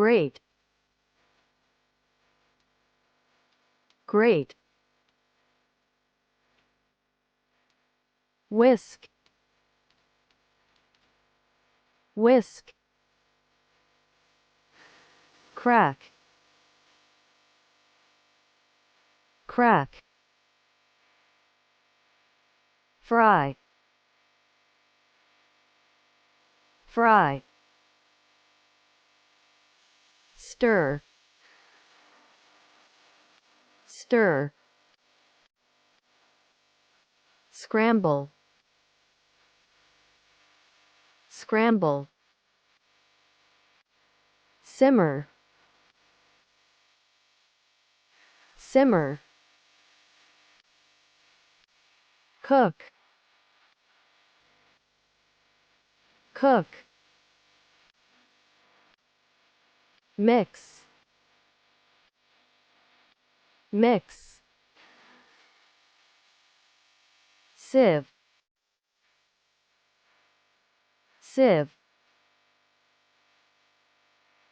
great, great, whisk, whisk, crack, crack, fry, fry, stir, stir, scramble, scramble, simmer, simmer, cook, cook, mix, mix, sieve, sieve,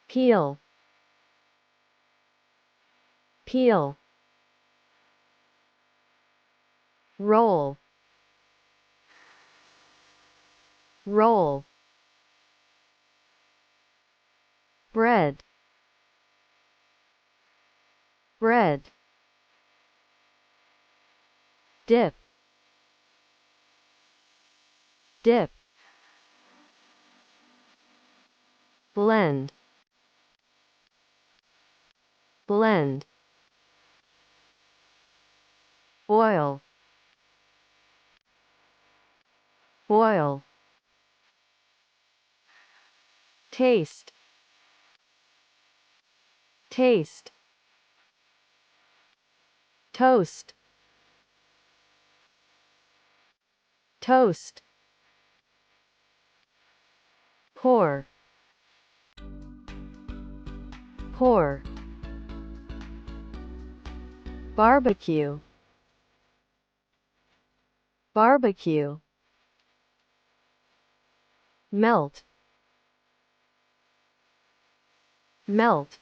peel, peel, roll, roll, bread, bread, dip, dip, blend, blend, boil, boil, taste, taste, toast, toast, pour, pour, barbecue, barbecue, melt, melt,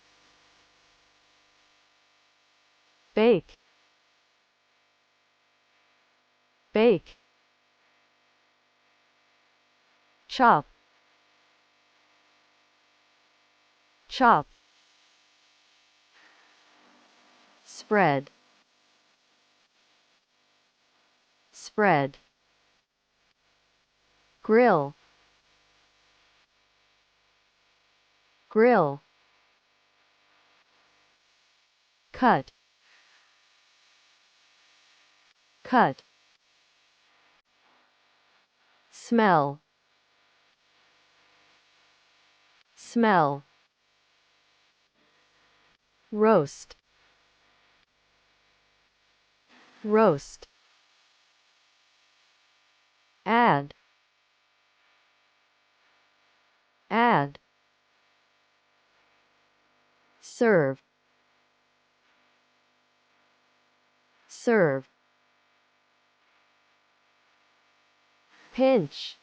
bake, bake, chop, chop, spread, spread, grill, grill, cut, cut, smell, smell, roast, roast, add, add, serve, serve, pinch,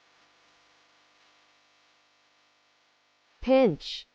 pinch,